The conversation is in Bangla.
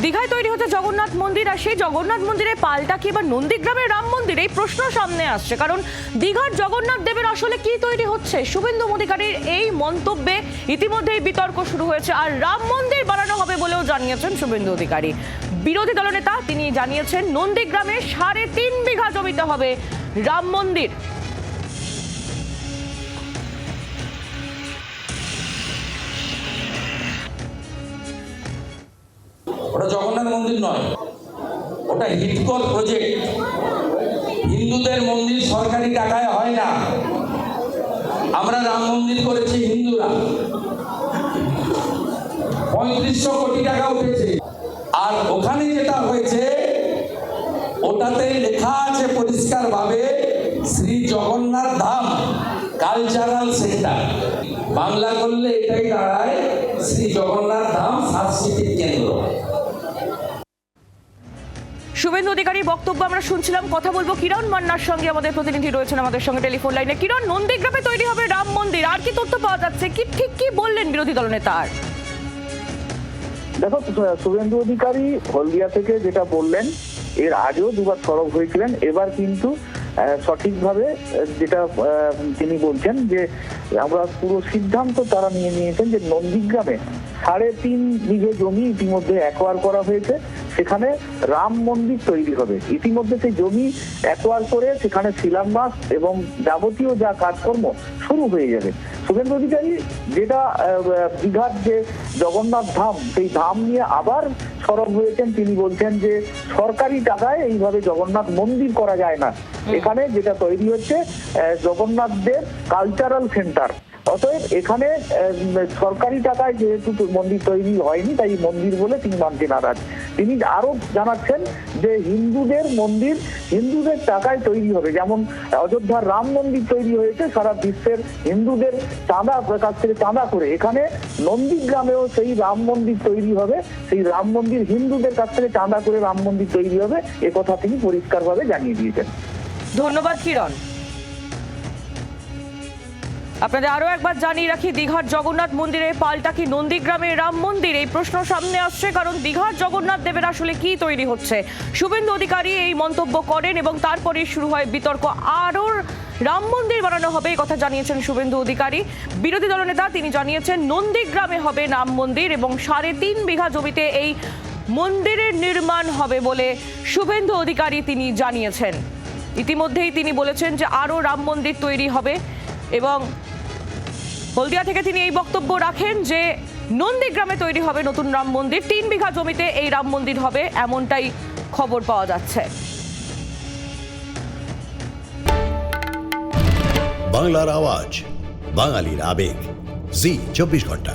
দীঘায় তৈরি হচ্ছে জগন্নাথ মন্দির, আর সেই জগন্নাথ মন্দিরে পাল্টা কি এবার নন্দীগ্রামের রাম মন্দির, এই প্রশ্ন সামনে আসছে। কারণ দীঘার জগন্নাথ দেবের আসলে কি তৈরি হচ্ছে, শুভেন্দু অধিকারীর এই মন্তব্যে ইতিমধ্যেই বিতর্ক শুরু হয়েছে। আর রাম মন্দির বানানো হবে বলেও জানিয়েছেন শুভেন্দু অধিকারী। বিরোধী দলনেতা তিনি জানিয়েছেন নন্দীগ্রামে 3.5 বিঘা জমিতে হবে রাম মন্দির। ওটা জগন্নাথ মন্দির নয়, ওটা হিটকল প্রজেক্ট। হিন্দুদের মন্দির সরকারি টাকায় হয় না। আমরা রাম মন্দির করেছি হিন্দুরা, 3500 কোটি টাকা উঠেছে। আর ওখানে যেটা হয়েছে ওটাতে লেখা আছে পরিষ্কার ভাবে শ্রী জগন্নাথ ধাম কালচারাল সেন্টার। বাংলা করলে এটাই দাঁড়ায় শ্রী জগন্নাথ ধাম সাংস্কৃতিক কেন্দ্র। শুভেন্দু অধিকারীর বক্তব্য আমরা শুনছিলাম। কথা বলবো কিরণ মান্নার সঙ্গে, আমাদের প্রতিনিধি রয়েছেন আমাদের সঙ্গে টেলিফোন লাইনে। কিরণ, নন্দীগ্রামে তৈরি হবে রাম মন্দির, আর কি তথ্য পাওয়া যাচ্ছে, কি ঠিক কি বললেন বিরোধী দলনেতা? দেখো, শুভেন্দু অধিকারী হলদিয়া থেকে যেটা বললেন, এর আগেও দুবার সরব হয়েছিলেন। এবার কিন্তু সঠিকভাবে যেটা তিনি বলছেন যে আমরা পুরো সিদ্ধান্ত তারা নিয়ে নিয়েছেন যে নন্দীগ্রামে 3.5 বিঘে জমি ইতিমধ্যে অ্যাকোয়ার করা হয়েছে, সেখানে রাম মন্দির তৈরি হবে। ইতিমধ্যে সেই জমি অ্যাকোয়ার করে সেখানে শিলান্যাস এবং যাবতীয় যা কাজকর্ম শুরু হয়ে যাবে। শুভেন্দু অধিকারী যেটা দীঘার যে জগন্নাথ ধাম, সেই ধাম নিয়ে আবার সরব হয়েছেন। তিনি বলছেন যে সরকারি টাকায় এইভাবে জগন্নাথ মন্দির করা যায় না, এখানে যেটা তৈরি হচ্ছে জগন্নাথ দেব কালচারাল সেন্টার। অতএব এখানে সরকারি টাকায় যেহেতু মন্দির তৈরি হয়নি, তাই মন্দির বলে তিনি মানতে নারাজ। তিনি আরো জানাচ্ছেন যে হিন্দুদের মন্দির হিন্দুদের টাকায় তৈরি হবে, যেমন অযোধ্যার রাম মন্দির তৈরি হয়েছে সারা বিশ্বের হিন্দুদের কাছ থেকে চাঁদা করে, এখানে নন্দীগ্রামেও সেই রাম মন্দির তৈরি হবে। সেই রাম মন্দির হিন্দুদের কাছ থেকে চাঁদা করে রাম মন্দির তৈরি হবে, একথা তিনি পরিষ্কারভাবে জানিয়ে দিয়েছেন। ধন্যবাদ কিরণ। আপনাদের আরো একবার জানিয়ে রাখি, দীঘার জগন্নাথ মন্দিরে পাল্টা কি নন্দীগ্রামের রাম মন্দির, এই প্রশ্ন সামনে আসছে। কারণ দীঘার জগন্নাথ দেবের আসলে কি তৈরি হচ্ছে, শুভেন্দু অধিকারী এই মন্তব্য করেন এবং তারপরে শুরু হয় বিতর্ক। আরও রাম মন্দির বানানো হবে এই কথা জানিয়েছেন শুভেন্দু অধিকারী। বিরোধী দলনেতা তিনি জানিয়েছেন নন্দীগ্রামে হবে রাম মন্দির এবং 3.5 বিঘা জমিতে এই মন্দিরের নির্মাণ হবে বলে শুভেন্দু অধিকারী তিনি জানিয়েছেন। ইতিমধ্যেই তিনি বলেছেন যে আরও রাম মন্দির তৈরি হবে এবং হলদিয়া থেকে তিনি এই বক্তব্য রাখেন যে নন্দীগ্রামে তৈরি হবে নতুন রাম মন্দির, 3 বিঘা জমিতে এই রাম মন্দির হবে, এমনটাই খবর পাওয়া যাচ্ছে। বাংলার আওয়াজ, বাঙালির আবেগ, জি 24 ঘন্টা।